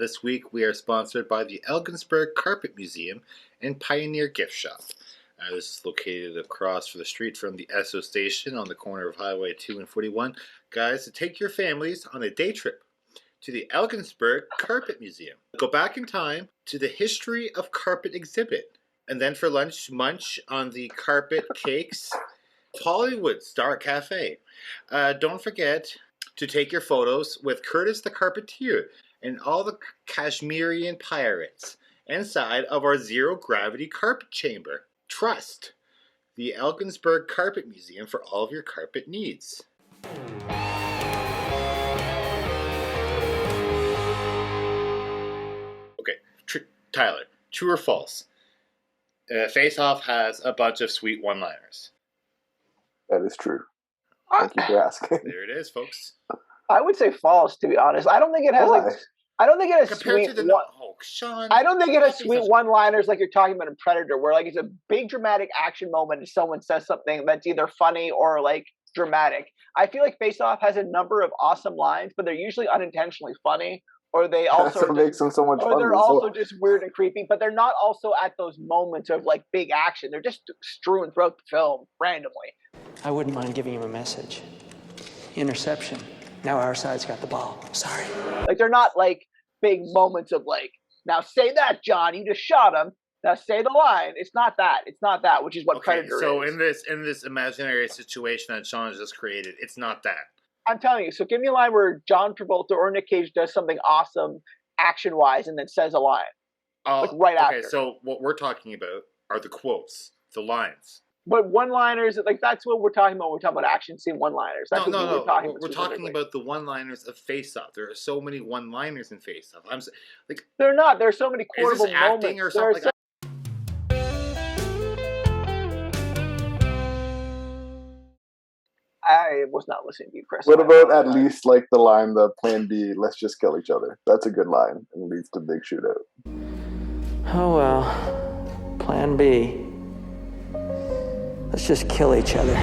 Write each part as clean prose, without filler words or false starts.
This week we are sponsored by the Elginsberg Carpet Museum and Pioneer Gift Shop. This is located across the street from the Esso station on the corner of Highway 2 and 41. Guys, to take your families on a day trip to the Elginsberg Carpet Museum. Go back in time to the History of Carpet exhibit. And then for lunch, munch on the carpet cakes. Hollywood Star Cafe. Don't forget to take your photos with Curtis the Carpentier and all the Kashmirian pirates inside of our zero-gravity carpet chamber. Trust the Elginsberg Carpet Museum for all of your carpet needs. Okay, Tyler, true or false? Face Off has a bunch of sweet one-liners. That is true. Thank you for asking. There it is, folks. I would say false, to be honest. I don't think it has I don't think it has compared sweet. To the Sean. I don't think it has sweet one-liners like you're talking about in Predator, where like it's a big dramatic action moment and someone says something that's either funny or like dramatic. I feel like Face Off has a number of awesome lines, but they're usually unintentionally funny, or they also that's what makes them so much fun. Or they're also just weird and creepy, but they're not also at those moments of like big action. They're just strewn throughout the film randomly. I wouldn't mind giving him a message. Interception. Now our side's got the ball. Sorry. Like they're not like big moments of like, now say that, John, you just shot him. Now say the line. It's not that. It's not that, which is what Predator so is. So in this imaginary situation that Sean has just created, it's not that. I'm telling you. So give me a line where John Travolta or Nick Cage does something awesome action-wise and then says a line. Like right after. Okay, so what we're talking about are the quotes, the lines. But one-liners, like that's what we're talking about when we're talking about action scene one-liners. That's No. We're talking about the one-liners of Face Off. There are so many one-liners in Face Off. I'm like they're not. There's so many quotable is this acting moments. Or something? I was not listening to you, Chris. What about at least like the line, the plan B, let's just kill each other? That's a good line and leads to big shootout. Oh well. Plan B. Let's just kill each other.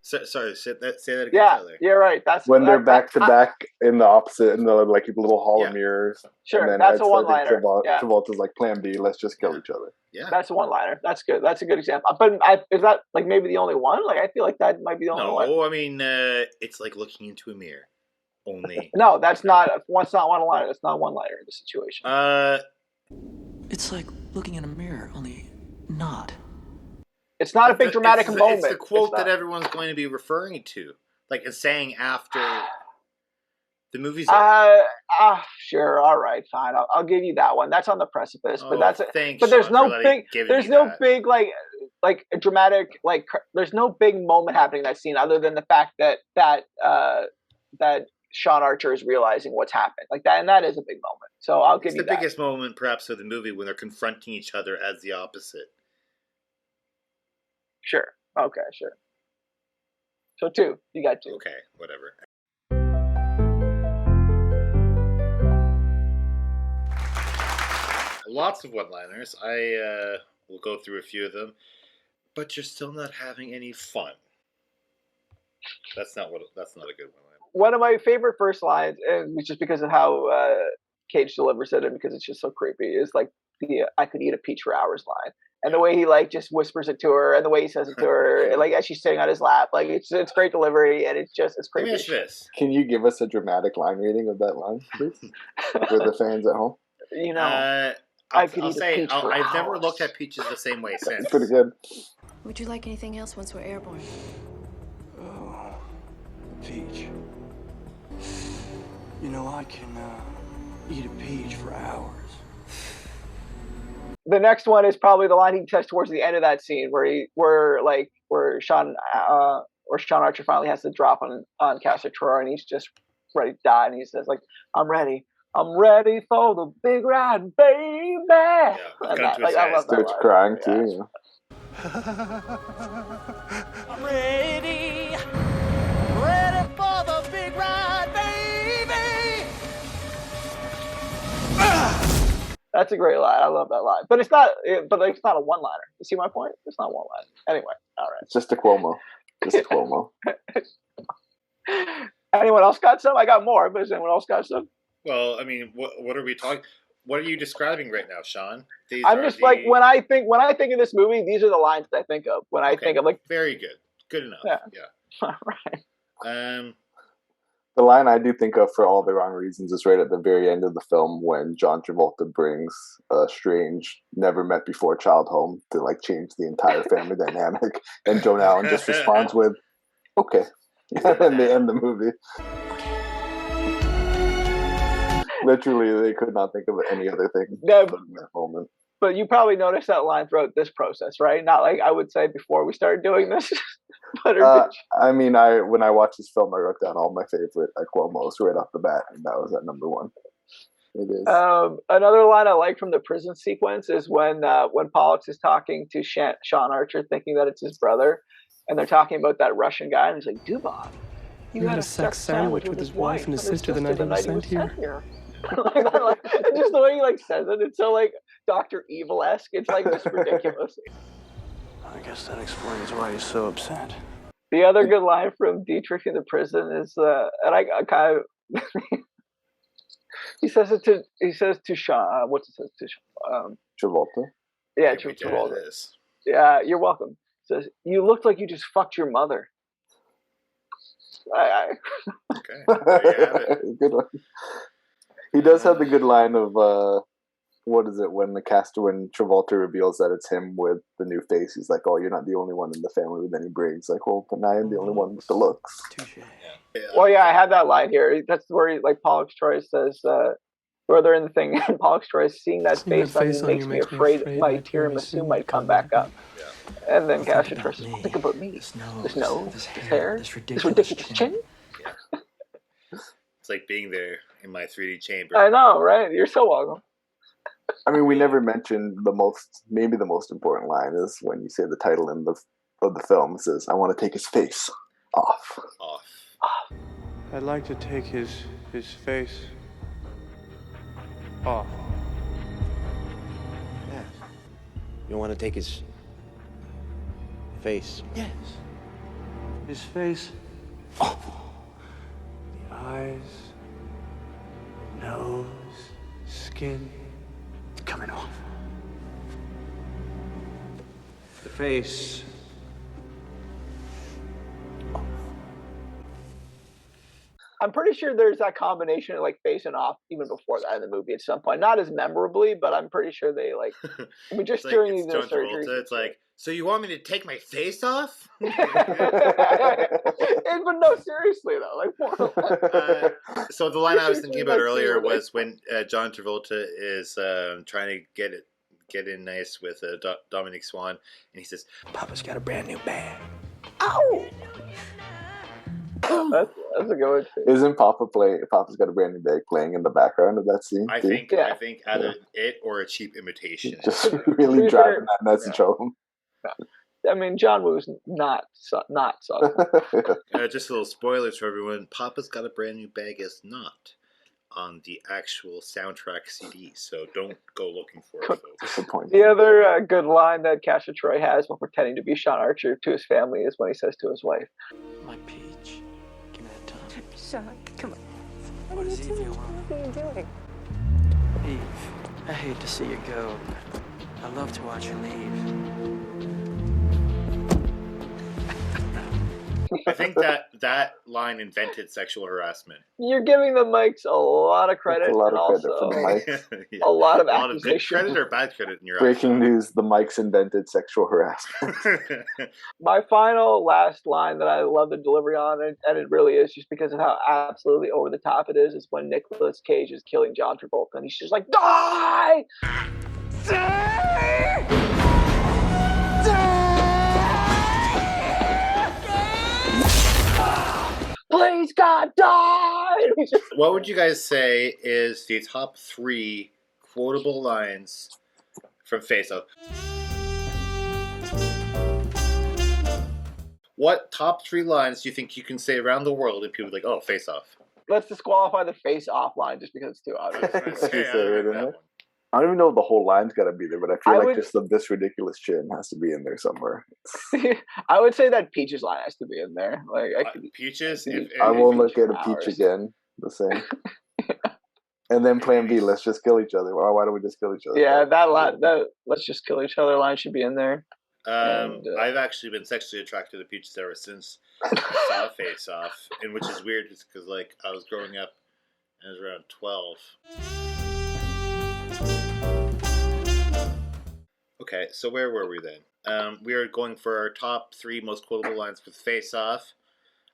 Sorry, say that again. Yeah, Tyler. you're right. That's when they're back to back in the opposite, in the like little hollow mirrors. Sure, and then that's a one-liner. Travolta's like, plan B, let's just kill each other. Yeah, that's a one-liner. That's good. That's a good example. But is that like maybe the only one? Like I feel like that might be the only one. No, I mean it's like looking into a mirror. Only. No, that's not. It's not one-liner. That's not one-liner in the situation. It's like looking in a mirror, only not. It's not a big dramatic moment. It's the quote that everyone's going to be referring to, like and saying after the movie's over. Sure, all right, fine. I'll give you that one. That's on the precipice, but that's thanks. But there's Sean, no big. There's no that. big like a dramatic like. There's no big moment happening in that scene other than the fact that Sean Archer is realizing what's happened, like that, and that is a big moment. So I'll give you that. It's the biggest moment, perhaps, of the movie when they're confronting each other as the opposite. Sure. Okay, sure. So 2. You got 2. Okay, whatever. Lots of one-liners. I will go through a few of them. But you're still not having any fun. That's not a good one-liner. One of my favorite first lines, and just because of how Cage delivers it and because it's just so creepy, is like the "I could eat a peach for hours" line. And the way he like just whispers it to her, and the way he says it to her, like as she's sitting on his lap, like it's great delivery, and it's creepy. Let me ask you this: can you give us a dramatic line reading of that line, please, for the fans at home? You know, I'll say I've never looked at peaches the same way since. Pretty good. Would you like anything else once we're airborne? Oh, peach. You know, I can eat a peach for hours. The next one is probably the line he says towards the end of that scene, where Sean Archer finally has to drop on Castor Troy, and he's just ready to die, and he says like, "I'm ready for the big ride, baby." Yeah, I love that Starts crying too. Yeah. I'm ready for the big ride, baby. That's a great line. I love that line. But it's not a one-liner. You see my point? It's not one line. Anyway, all right. It's just a Cuomo. Anyone else got some? I got more, but has anyone else got some? Well, I mean, what are we talking? What are you describing right now, Sean? These I'm are just like the- when I think of this movie, these are the lines that I think of when I Okay. think of like Very good. Good enough. Yeah. Yeah. right. The line I do think of for all the wrong reasons is right at the very end of the film when John Travolta brings a strange, never met before child home to like change the entire family dynamic, and Joan Allen just responds with, "Okay," and they end the movie. Literally, they could not think of any other thing No, in that moment. but you probably noticed that line throughout this process, right? Not like I would say before we started doing this. But I mean, when I watched this film, I wrote down all my favorite Cuomo's right off the bat, and that was at number one. It is. Another line I like from the prison sequence is when Pollux is talking to Sean Archer, thinking that it's his brother, and they're talking about that Russian guy, and he's like, "Dubov, you had a sex sandwich with his wife and his sister the night he was sent here." And just the way he like says it, it's so like Dr. Evil-esque. It's like just ridiculous. I guess that explains why he's so upset. The other good line from Dietrich in the prison is, and I kind of, he says to Sean, what's it says to Sean? Travolta. Yeah, Here we go. Travolta. It is. Yeah, you're welcome. Says, "You look like you just fucked your mother." Okay. There you have it. Good one. He does have the good line of what is it when Travolta reveals that it's him with the new face. He's like, "Oh, you're not the only one in the family with any brains." Like, "Well, but now I'm the only one with the looks." Touche. Well, yeah, I had that line here. That's where he, like Pollux Troy says, where they're in the thing, and Pollux Troy is seeing that face on you makes me afraid my tiramisu might come back up. Yeah. And then Cassia Troy says, "Think about me. This nose, this hair, this ridiculous chin." It's like being there in my 3D chamber. I know, right? You're so welcome. I mean, we never mentioned maybe the most important line is when you say the title of the film. It says, "I want to take his face off." Off. I'd like to take his face off. Yes. You want to take his face? Yes. His face off. The eyes, nose, skin coming off. The face. I'm pretty sure there's that combination of like facing off even before that in the movie at some point. Not as memorably, but I'm pretty sure they like. I mean, just It's during like, these it's John surgeries. Travolta. It's like, so you want me to take my face off? But no, seriously though, like more. So the line I was Seriously, thinking about like, earlier seriously. was when John Travolta is trying to get in nice with Dominic Swan, and he says, Papa's got a brand new bag. Ow! That's a good one too. Isn't Papa's Got a Brand New Bag playing in the background of that scene? I too? think Yeah. either it or a cheap imitation. Just really driving that message home. I mean, John Woo's not subtle. Just a little spoilers for everyone. Papa's Got a Brand New Bag is not on the actual soundtrack CD, so don't go looking for it, folks. Disappointing. The other good line that Cassia Troy has while pretending to be Sean Archer to his family is when he says to his wife, My peach. Give me that tongue. Sean, come on. What is Eve you want? What are you doing? Eve, I hate to see you go. I love to watch you leave. I think that line invented sexual harassment. "You're giving the Mikes a lot of credit, That's a lot and of credit also for the mic. Yeah. a lot of A lot of good accusation." credit or bad credit in your Breaking news: the Mikes invented sexual harassment. eyes? My final last line that I love the delivery on, and it really is just because of how absolutely over the top it is when Nicolas Cage is killing John Travolta, and he's just like, "Die! Please, God, die!" And he's just, What would you guys say is the top 3 quotable lines from Face Off? What top 3 lines do you think you can say around the world and people are like, oh, Face Off? let's disqualify the face off line just because it's too obvious. Okay, I Say it, like isn't that it? one. I don't even know if the whole line's got to be there, but I feel I like would- just this ridiculous chin has to be in there somewhere. I would say that Peach's line has to be in there. Like, I could, Peaches? I I won't Peach look at for a peach hours. again. The same. And then Plan B, let's just kill each other. Why don't we just kill each other? Yeah, that let's just kill each other line should be in there. I've actually been sexually attracted to peaches ever since I saw Face Off, and which is weird because like I was growing up and I was around 12. Okay, so where were we then? We are going for our top 3 most quotable lines with Face Off.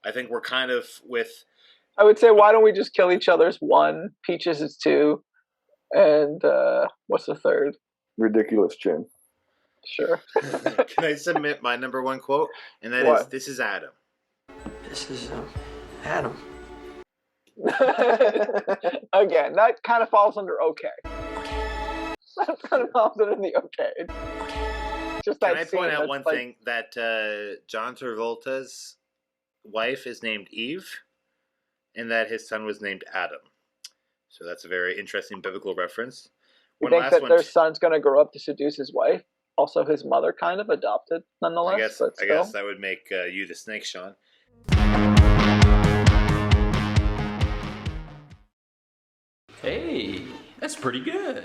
I think we're kind of with... I would say, why don't we just kill each other's 1, Peaches is 2, and what's the third? Ridiculous chin. Sure. Can I submit my number 1 quote? And that What? is, this is Adam. This is Adam. Again, that kind of falls under okay. That kind of falls under the okay. Just Can that I scene point out that's one like- thing? That John Travolta's wife is named Eve, and that his son was named Adam. So that's a very interesting biblical reference. You think that their son's going to grow up to seduce his wife? Also, his mother kind of adopted, nonetheless. I guess, but I still. guess that would make you the snake, Sean. Hey, that's pretty good.